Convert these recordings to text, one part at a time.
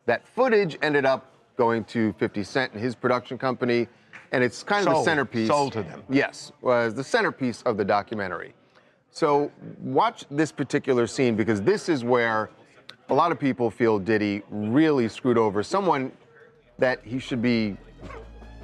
That footage ended up going to 50 Cent and his production company, and it's kind of the centerpiece. Sold to them. Yes, was the centerpiece of the documentary. So watch this particular scene, because this is where a lot of people feel Diddy really screwed over someone that he should be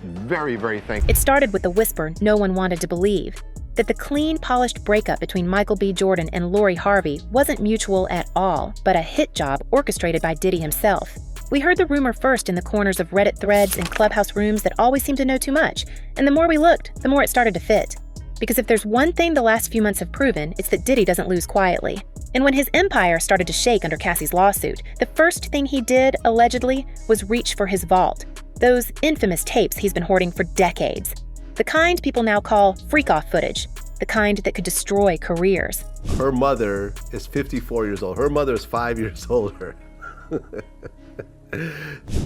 very, very thankful. It started with the whisper no one wanted to believe, that the clean, polished breakup between Michael B. Jordan and Lori Harvey wasn't mutual at all, but a hit job orchestrated by Diddy himself. We heard the rumor first in the corners of Reddit threads and clubhouse rooms that always seemed to know too much, and the more we looked, the more it started to fit. Because if there's one thing the last few months have proven, it's that Diddy doesn't lose quietly. And when his empire started to shake under Cassie's lawsuit, the first thing he did, allegedly, was reach for his vault. Those infamous tapes he's been hoarding for decades. The kind people now call freak-off footage. The kind that could destroy careers. Her mother is 54 years old. Her mother is 5 years older.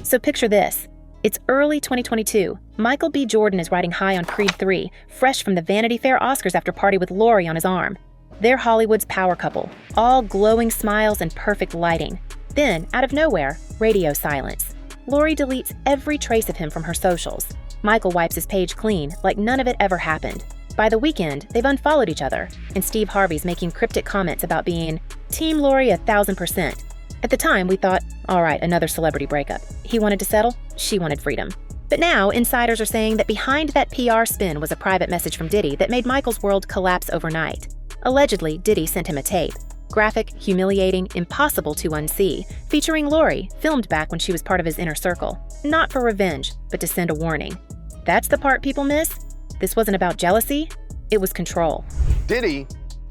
So picture this. It's early 2022. Michael B. Jordan is riding high on Creed 3, fresh from the Vanity Fair Oscars after party with Lori on his arm. They're Hollywood's power couple, all glowing smiles and perfect lighting. Then, out of nowhere, radio silence. Lori deletes every trace of him from her socials. Michael wipes his page clean, like none of it ever happened. By the weekend, they've unfollowed each other, and Steve Harvey's making cryptic comments about being Team Lori 1,000%. At the time, we thought, all right, another celebrity breakup. He wanted to settle, she wanted freedom. But now, insiders are saying that behind that PR spin was a private message from Diddy that made Michael's world collapse overnight. Allegedly, Diddy sent him a tape. Graphic, humiliating, impossible to unsee, featuring Lori, filmed back when she was part of his inner circle. Not for revenge, but to send a warning. That's the part people miss? This wasn't about jealousy, it was control. Diddy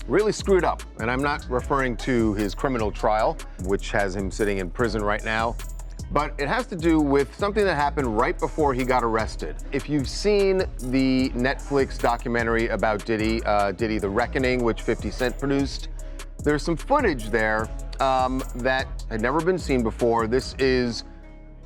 really screwed up, and I'm not referring to his criminal trial, which has him sitting in prison right now, but it has to do with something that happened right before he got arrested. If you've seen the Netflix documentary about Diddy, Diddy The Reckoning, which 50 Cent produced, there's some footage there that had never been seen before. This is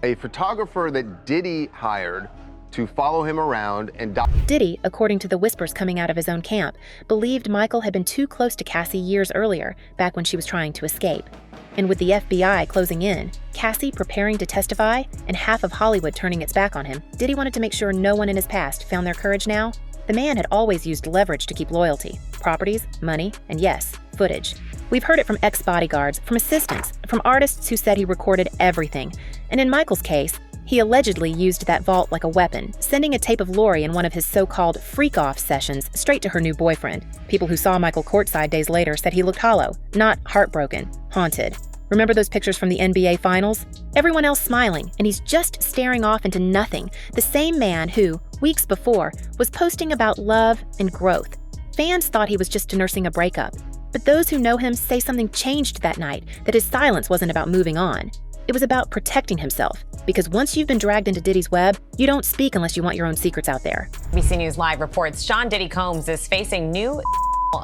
a photographer that Diddy hired to follow him around and Diddy, according to the whispers coming out of his own camp, believed Michael had been too close to Cassie years earlier, back when she was trying to escape. And with the FBI closing in, Cassie preparing to testify, and half of Hollywood turning its back on him, Diddy wanted to make sure no one in his past found their courage now. The man had always used leverage to keep loyalty, properties, money, and yes, footage. We've heard it from ex-bodyguards, from assistants, from artists who said he recorded everything. And in Michael's case, he allegedly used that vault like a weapon, sending a tape of Lori in one of his so-called freak-off sessions straight to her new boyfriend. People who saw Michael courtside days later said he looked hollow, not heartbroken, haunted. Remember those pictures from the NBA Finals? Everyone else smiling, and he's just staring off into nothing, the same man who, weeks before, was posting about love and growth. Fans thought he was just nursing a breakup, but those who know him say something changed that night, that his silence wasn't about moving on. It was about protecting himself, because once you've been dragged into Diddy's web, you don't speak unless you want your own secrets out there. ABC News Live reports Sean Diddy Combs is facing new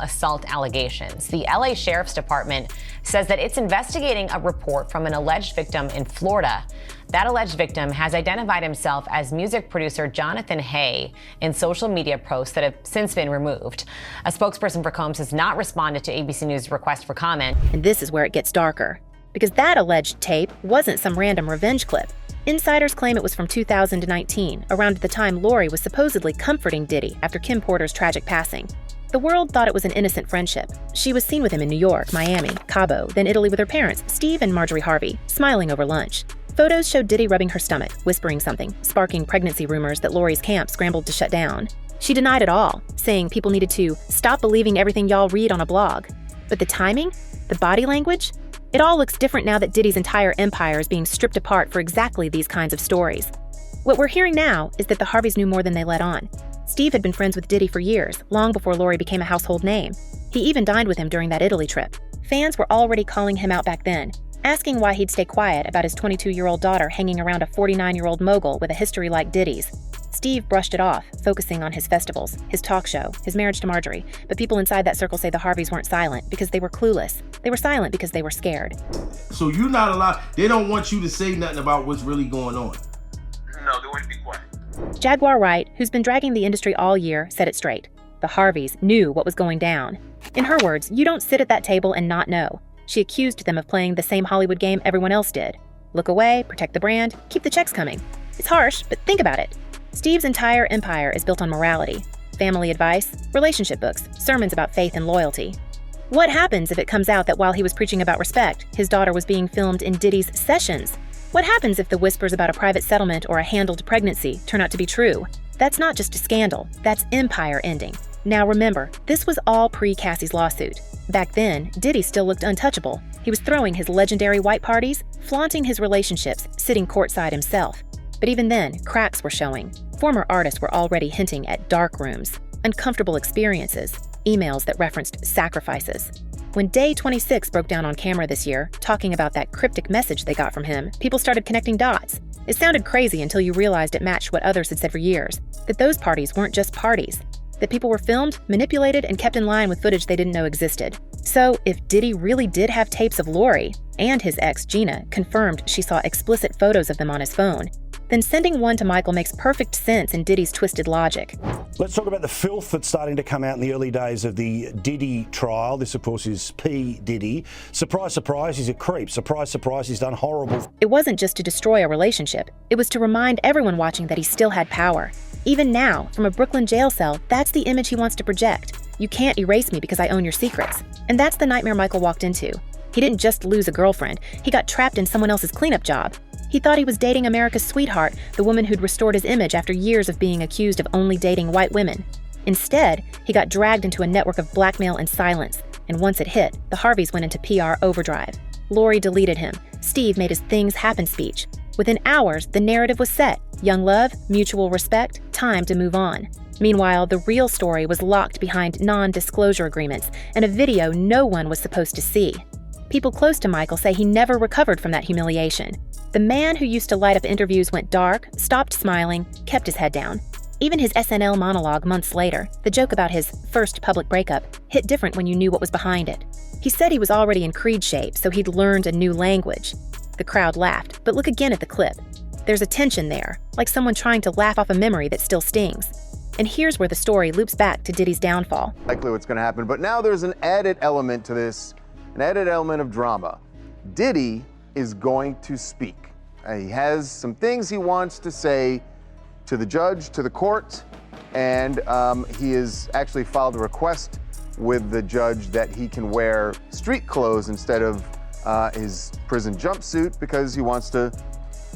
assault allegations. The LA Sheriff's Department says that it's investigating a report from an alleged victim in Florida. That alleged victim has identified himself as music producer Jonathan Hay in social media posts that have since been removed. A spokesperson for Combs has not responded to ABC News' request for comment. And this is where it gets darker, because that alleged tape wasn't some random revenge clip. Insiders claim it was from 2019, around the time Lori was supposedly comforting Diddy after Kim Porter's tragic passing. The world thought it was an innocent friendship. She was seen with him in New York, Miami, Cabo, then Italy with her parents, Steve and Marjorie Harvey, smiling over lunch. Photos showed Diddy rubbing her stomach, whispering something, sparking pregnancy rumors that Lori's camp scrambled to shut down. She denied it all, saying people needed to stop believing everything y'all read on a blog. But the timing? The body language? It all looks different now that Diddy's entire empire is being stripped apart for exactly these kinds of stories. What we're hearing now is that the Harveys knew more than they let on. Steve had been friends with Diddy for years, long before Lori became a household name. He even dined with him during that Italy trip. Fans were already calling him out back then, asking why he'd stay quiet about his 22-year-old daughter hanging around a 49-year-old mogul with a history like Diddy's. Steve brushed it off, focusing on his festivals, his talk show, his marriage to Marjorie, but people inside that circle say the Harveys weren't silent because they were clueless. They were silent because they were scared. So you're not allowed, they don't want you to say nothing about what's really going on? No, they want you to be quiet. Jaguar Wright, who's been dragging the industry all year, said it straight. The Harveys knew what was going down. In her words, you don't sit at that table and not know. She accused them of playing the same Hollywood game everyone else did. Look away, protect the brand, keep the checks coming. It's harsh, but think about it. Steve's entire empire is built on morality, family advice, relationship books, sermons about faith and loyalty. What happens if it comes out that while he was preaching about respect, his daughter was being filmed in Diddy's sessions? What happens if the whispers about a private settlement or a handled pregnancy turn out to be true? That's not just a scandal, that's empire ending. Now remember, this was all pre-Cassie's lawsuit. Back then, Diddy still looked untouchable. He was throwing his legendary white parties, flaunting his relationships, sitting courtside himself. But even then, cracks were showing. Former artists were already hinting at dark rooms, uncomfortable experiences, emails that referenced sacrifices. When Day 26 broke down on camera this year, talking about that cryptic message they got from him, people started connecting dots. It sounded crazy until you realized it matched what others had said for years, that those parties weren't just parties, that people were filmed, manipulated, and kept in line with footage they didn't know existed. So, if Diddy really did have tapes of Lori, and his ex Gina confirmed she saw explicit photos of them on his phone, then sending one to Michael makes perfect sense in Diddy's twisted logic. Let's talk about the filth that's starting to come out in the early days of the Diddy trial. This, of course, is P. Diddy. Surprise, surprise, he's a creep. Surprise, surprise, he's done horrible. It wasn't just to destroy a relationship. It was to remind everyone watching that he still had power. Even now, from a Brooklyn jail cell, that's the image he wants to project. You can't erase me because I own your secrets. And that's the nightmare Michael walked into. He didn't just lose a girlfriend. He got trapped in someone else's cleanup job. He thought he was dating America's sweetheart, the woman who'd restored his image after years of being accused of only dating white women. Instead, he got dragged into a network of blackmail and silence, and once it hit, the Harveys went into PR overdrive. Lori deleted him. Steve made his things happen speech. Within hours, the narrative was set. Young love, mutual respect, time to move on. Meanwhile, the real story was locked behind non-disclosure agreements and a video no one was supposed to see. People close to Michael say he never recovered from that humiliation. The man who used to light up interviews went dark, stopped smiling, kept his head down. Even his SNL monologue months later, the joke about his first public breakup, hit different when you knew what was behind it. He said he was already in Creed shape, so he'd learned a new language. The crowd laughed, but look again at the clip. There's a tension there, like someone trying to laugh off a memory that still stings. And here's where the story loops back to Diddy's downfall. Likely what's going to happen, but now there's an added element to this, an added element of drama. Diddy is going to speak. He has some things he wants to say to the judge, to the court, and he has actually filed a request with the judge that he can wear street clothes instead of his prison jumpsuit because he wants to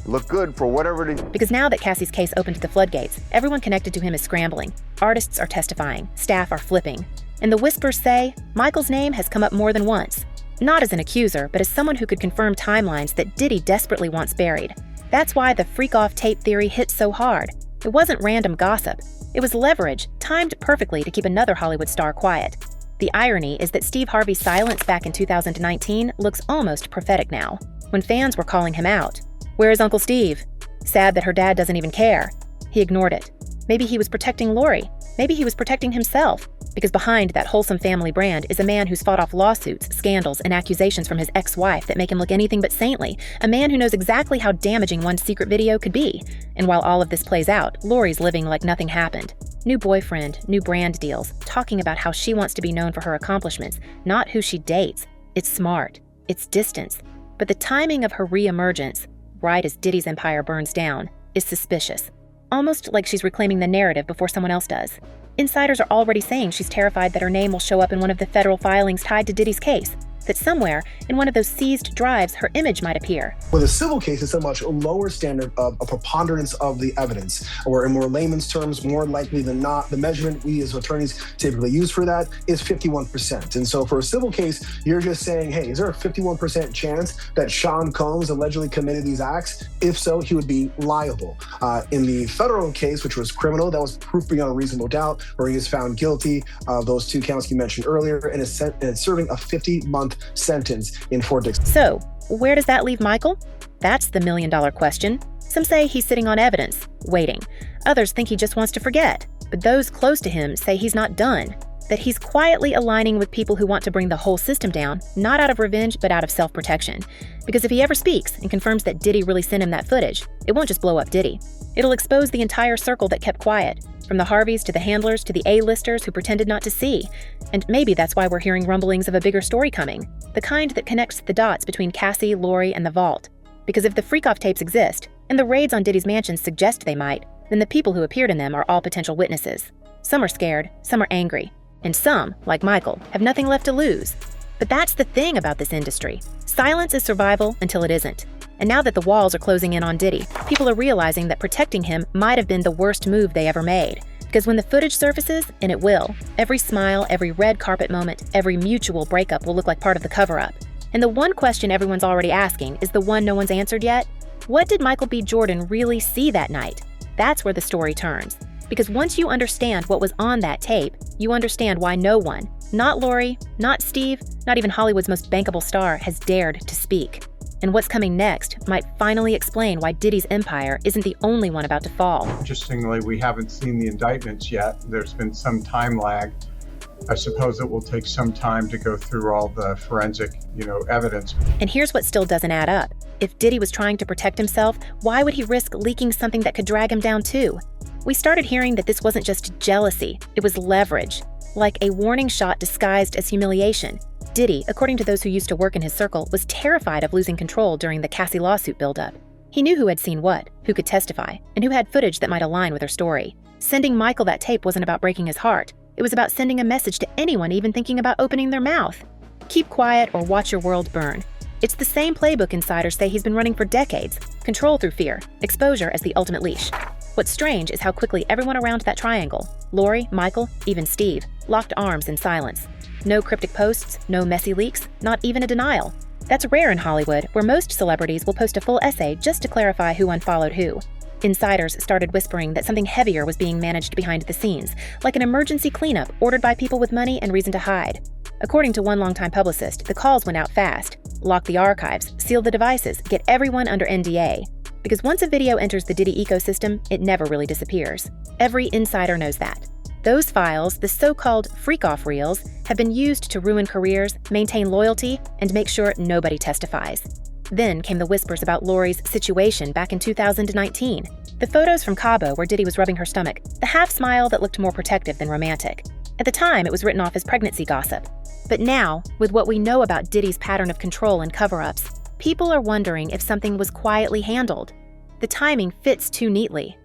look good for whatever it is. Because now that Cassie's case opened the floodgates, everyone connected to him is scrambling. Artists are testifying, staff are flipping. And the whispers say Michael's name has come up more than once. Not as an accuser, but as someone who could confirm timelines that Diddy desperately wants buried. That's why the freak-off tape theory hit so hard. It wasn't random gossip. It was leverage, timed perfectly to keep another Hollywood star quiet. The irony is that Steve Harvey's silence back in 2019 looks almost prophetic now, when fans were calling him out. Where's Uncle Steve? Sad that her dad doesn't even care. He ignored it. Maybe he was protecting Lori. Maybe he was protecting himself. Because behind that wholesome family brand is a man who's fought off lawsuits, scandals, and accusations from his ex-wife that make him look anything but saintly. A man who knows exactly how damaging one secret video could be. And while all of this plays out, Lori's living like nothing happened. New boyfriend, new brand deals, talking about how she wants to be known for her accomplishments, not who she dates. It's smart. It's distance. But the timing of her re-emergence, right as Diddy's empire burns down, is suspicious. Almost like she's reclaiming the narrative before someone else does. Insiders are already saying she's terrified that her name will show up in one of the federal filings tied to Diddy's case, that somewhere in one of those seized drives her image might appear. With a civil case, it's a much lower standard of a preponderance of the evidence, or in more layman's terms, more likely than not, the measurement we as attorneys typically use for that is 51%. And so for a civil case, you're just saying, hey, is there a 51% chance that Sean Combs allegedly committed these acts? If so, he would be liable. In the federal case, which was criminal, that was proof beyond a reasonable doubt, where he was found guilty of those 2 counts you mentioned earlier, and is serving a 50-month sentence in Fort Dix. So, where does that leave Michael? That's the million-dollar question. Some say he's sitting on evidence, waiting. Others think he just wants to forget. But those close to him say he's not done, that he's quietly aligning with people who want to bring the whole system down, not out of revenge, but out of self-protection. Because if he ever speaks and confirms that Diddy really sent him that footage, it won't just blow up Diddy. It'll expose the entire circle that kept quiet, from the Harveys to the handlers to the A-listers who pretended not to see. And maybe that's why we're hearing rumblings of a bigger story coming, the kind that connects the dots between Cassie, Lori, and the vault. Because if the freak-off tapes exist, and the raids on Diddy's mansion suggest they might, then the people who appeared in them are all potential witnesses. Some are scared, some are angry, and some, like Michael, have nothing left to lose. But that's the thing about this industry. Silence is survival until it isn't. And now that the walls are closing in on Diddy, people are realizing that protecting him might have been the worst move they ever made. Because when the footage surfaces, and it will, every smile, every red carpet moment, every mutual breakup will look like part of the cover-up. And the one question everyone's already asking is the one no one's answered yet. What did Michael B. Jordan really see that night? That's where the story turns. Because once you understand what was on that tape, you understand why no one, not Lori, not Steve, not even Hollywood's most bankable star, has dared to speak. And what's coming next might finally explain why Diddy's empire isn't the only one about to fall. Interestingly, we haven't seen the indictments yet. There's been some time lag. I suppose it will take some time to go through all the forensic, evidence. And here's what still doesn't add up. If Diddy was trying to protect himself, why would he risk leaking something that could drag him down too? We started hearing that this wasn't just jealousy, it was leverage. Like a warning shot disguised as humiliation. Diddy, according to those who used to work in his circle, was terrified of losing control during the Cassie lawsuit buildup. He knew who had seen what, who could testify, and who had footage that might align with her story. Sending Michael that tape wasn't about breaking his heart. It was about sending a message to anyone even thinking about opening their mouth. Keep quiet or watch your world burn. It's the same playbook insiders say he's been running for decades. Control through fear, exposure as the ultimate leash. What's strange is how quickly everyone around that triangle, Lori, Michael, even Steve, locked arms in silence. No cryptic posts, no messy leaks, not even a denial. That's rare in Hollywood, where most celebrities will post a full essay just to clarify who unfollowed who. Insiders started whispering that something heavier was being managed behind the scenes, like an emergency cleanup ordered by people with money and reason to hide. According to one longtime publicist, the calls went out fast. Lock the archives, seal the devices, get everyone under NDA. Because once a video enters the Diddy ecosystem, it never really disappears. Every insider knows that. Those files, the so-called freak-off reels, have been used to ruin careers, maintain loyalty, and make sure nobody testifies. Then came the whispers about Lori's situation back in 2019. The photos from Cabo where Diddy was rubbing her stomach, the half-smile that looked more protective than romantic. At the time, it was written off as pregnancy gossip. But now, with what we know about Diddy's pattern of control and cover-ups, people are wondering if something was quietly handled. The timing fits too neatly.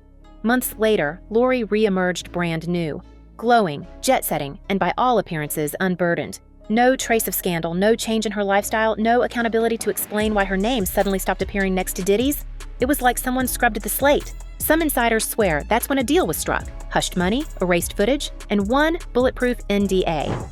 Months later, Lori re-emerged brand new, glowing, jet-setting, and by all appearances unburdened. No trace of scandal, no change in her lifestyle, no accountability to explain why her name suddenly stopped appearing next to Diddy's. It was like someone scrubbed the slate. Some insiders swear that's when a deal was struck, hushed money, erased footage, and one bulletproof NDA.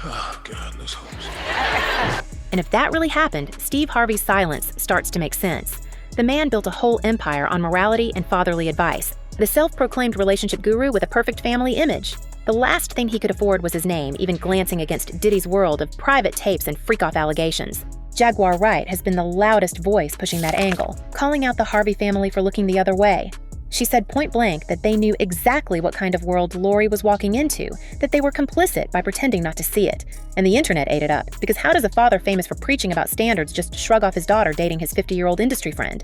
Oh, God, this homes. And if that really happened, Steve Harvey's silence starts to make sense. The man built a whole empire on morality and fatherly advice, the self-proclaimed relationship guru with a perfect family image. The last thing he could afford was his name, even glancing against Diddy's world of private tapes and freak-off allegations. Jaguar Wright has been the loudest voice pushing that angle, calling out the Harvey family for looking the other way. She said point blank that they knew exactly what kind of world Lori was walking into, that they were complicit by pretending not to see it. And the internet ate it up, because how does a father famous for preaching about standards just shrug off his daughter dating his 50-year-old industry friend?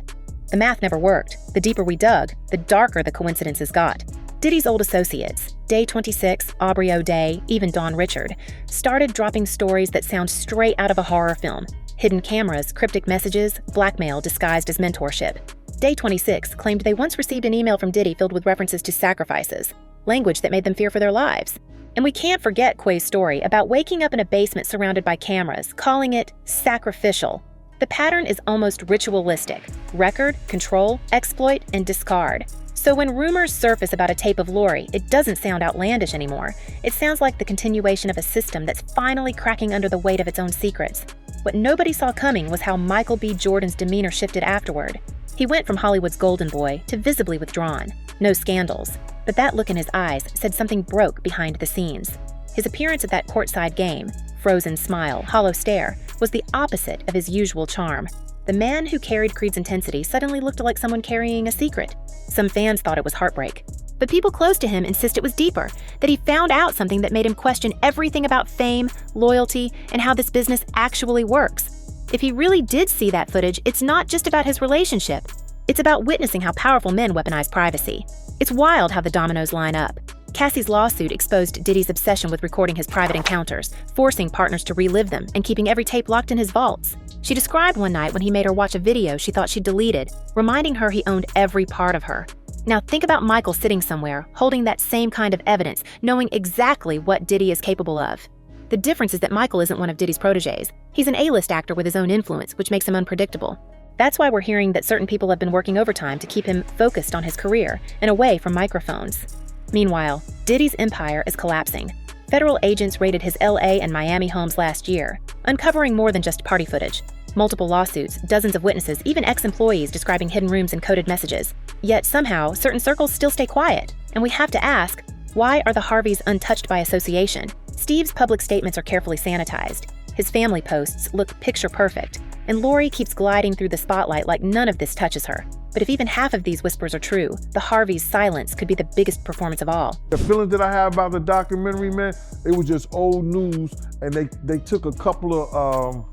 The math never worked. The deeper we dug, the darker the coincidences got. Diddy's old associates, Day 26, Aubrey O'Day, even Dawn Richard, started dropping stories that sound straight out of a horror film. Hidden cameras, cryptic messages, blackmail disguised as mentorship. Day 26 claimed they once received an email from Diddy filled with references to sacrifices, language that made them fear for their lives. And we can't forget Quay's story about waking up in a basement surrounded by cameras, calling it sacrificial. The pattern is almost ritualistic: record, control, exploit, and discard. So when rumors surface about a tape of Lori, it doesn't sound outlandish anymore. It sounds like the continuation of a system that's finally cracking under the weight of its own secrets. What nobody saw coming was how Michael B. Jordan's demeanor shifted afterward. He went from Hollywood's golden boy to visibly withdrawn. No scandals. But that look in his eyes said something broke behind the scenes. His appearance at that courtside game, frozen smile, hollow stare, was the opposite of his usual charm. The man who carried Creed's intensity suddenly looked like someone carrying a secret. Some fans thought it was heartbreak. But people close to him insist it was deeper, that he found out something that made him question everything about fame, loyalty, and how this business actually works. If he really did see that footage, it's not just about his relationship. It's about witnessing how powerful men weaponize privacy. It's wild how the dominoes line up. Cassie's lawsuit exposed Diddy's obsession with recording his private encounters, forcing partners to relive them and keeping every tape locked in his vaults. She described one night when he made her watch a video she thought she'd deleted, reminding her he owned every part of her. Now think about Michael sitting somewhere, holding that same kind of evidence, knowing exactly what Diddy is capable of. The difference is that Michael isn't one of Diddy's protégés. He's an A-list actor with his own influence, which makes him unpredictable. That's why we're hearing that certain people have been working overtime to keep him focused on his career and away from microphones. Meanwhile, Diddy's empire is collapsing. Federal agents raided his LA and Miami homes last year, uncovering more than just party footage. Multiple lawsuits, dozens of witnesses, even ex-employees describing hidden rooms and coded messages. Yet somehow, certain circles still stay quiet. And we have to ask, why are the Harveys untouched by association? Steve's public statements are carefully sanitized. His family posts look picture perfect. And Lori keeps gliding through the spotlight like none of this touches her. But if even half of these whispers are true, the Harveys' silence could be the biggest performance of all. The feeling that I have about the documentary, man, it was just old news, and they took a couple of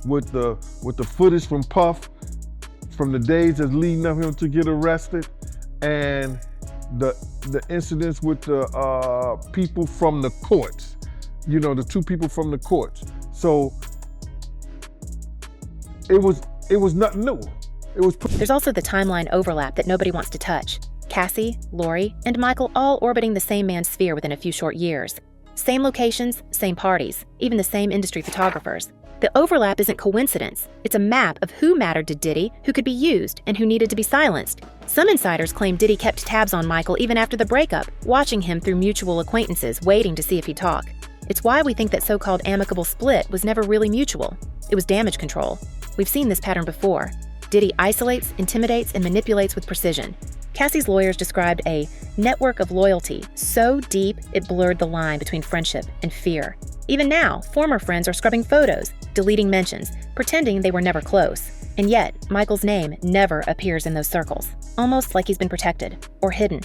with the footage from Puff from the days that's leading up him to get arrested, and the incidents with the people from the courts, you know, the two people from the courts. So it was nothing new. There's also the timeline overlap that nobody wants to touch. Cassie, Lori, and Michael all orbiting the same man's sphere within a few short years. Same locations, same parties, even the same industry photographers. The overlap isn't coincidence. It's a map of who mattered to Diddy, who could be used, and who needed to be silenced. Some insiders claim Diddy kept tabs on Michael even after the breakup, watching him through mutual acquaintances, waiting to see if he'd talk. It's why we think that so-called amicable split was never really mutual. It was damage control. We've seen this pattern before. Diddy isolates, intimidates, and manipulates with precision. Cassie's lawyers described a network of loyalty so deep it blurred the line between friendship and fear. Even now, former friends are scrubbing photos, deleting mentions, pretending they were never close. And yet, Michael's name never appears in those circles, almost like he's been protected or hidden.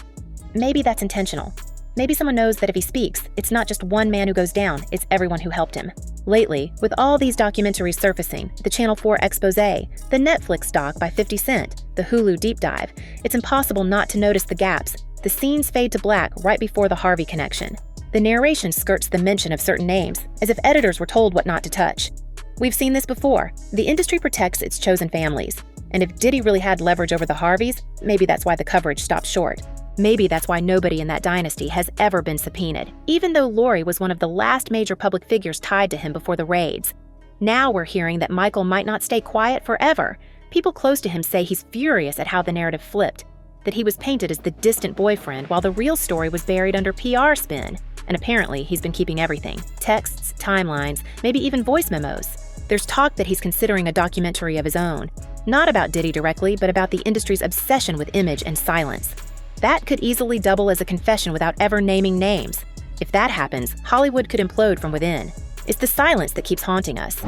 Maybe that's intentional. Maybe someone knows that if he speaks, it's not just one man who goes down, it's everyone who helped him. Lately, with all these documentaries surfacing, the Channel 4 expose, the Netflix doc by 50 Cent, the Hulu deep dive, it's impossible not to notice the gaps. The scenes fade to black right before the Harvey connection. The narration skirts the mention of certain names, as if editors were told what not to touch. We've seen this before. The industry protects its chosen families. And if Diddy really had leverage over the Harveys, maybe that's why the coverage stopped short. Maybe that's why nobody in that dynasty has ever been subpoenaed, even though Lori was one of the last major public figures tied to him before the raids. Now we're hearing that Michael might not stay quiet forever. People close to him say he's furious at how the narrative flipped, that he was painted as the distant boyfriend while the real story was buried under PR spin. And apparently he's been keeping everything: texts, timelines, maybe even voice memos. There's talk that he's considering a documentary of his own, not about Diddy directly, but about the industry's obsession with image and silence. That could easily double as a confession without ever naming names. If that happens, Hollywood could implode from within. It's the silence that keeps haunting us.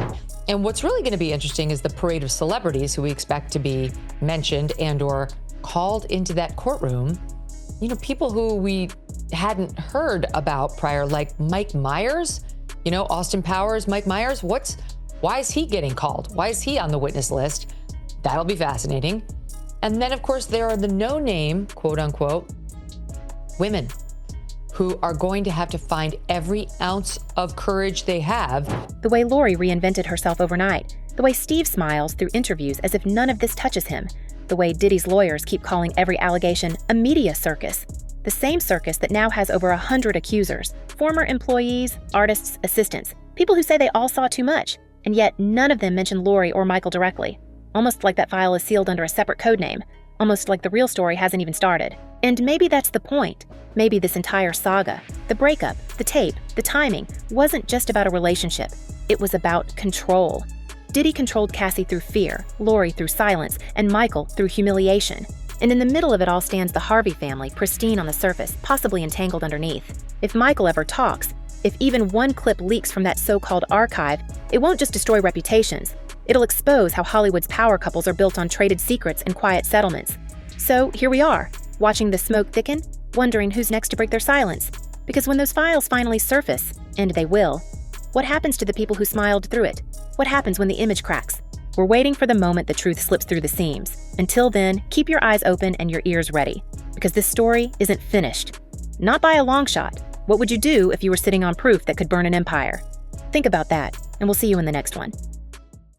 And what's really going to be interesting is the parade of celebrities who we expect to be mentioned and or called into that courtroom. You know, people who we hadn't heard about prior, like Mike Myers, you know, Austin Powers, Mike Myers. Why is he getting called? Why is he on the witness list? That'll be fascinating. And then, of course, there are the no-name, quote unquote, women who are going to have to find every ounce of courage they have. The way Lori reinvented herself overnight, the way Steve smiles through interviews as if none of this touches him, the way Diddy's lawyers keep calling every allegation a media circus, the same circus that now has over 100 accusers, former employees, artists, assistants, people who say they all saw too much, and yet none of them mention Lori or Michael directly. Almost like that file is sealed under a separate code name. Almost like the real story hasn't even started. And maybe that's the point. Maybe this entire saga, the breakup, the tape, the timing, wasn't just about a relationship. It was about control. Diddy controlled Cassie through fear, Lori through silence, and Michael through humiliation. And in the middle of it all stands the Harvey family, pristine on the surface, possibly entangled underneath. If Michael ever talks, if even one clip leaks from that so-called archive, it won't just destroy reputations. It'll expose how Hollywood's power couples are built on traded secrets and quiet settlements. So here we are, watching the smoke thicken, wondering who's next to break their silence. Because when those files finally surface, and they will, what happens to the people who smiled through it? What happens when the image cracks? We're waiting for the moment the truth slips through the seams. Until then, keep your eyes open and your ears ready. because this story isn't finished. Not by a long shot. What would you do if you were sitting on proof that could burn an empire? Think about that, and we'll see you in the next one.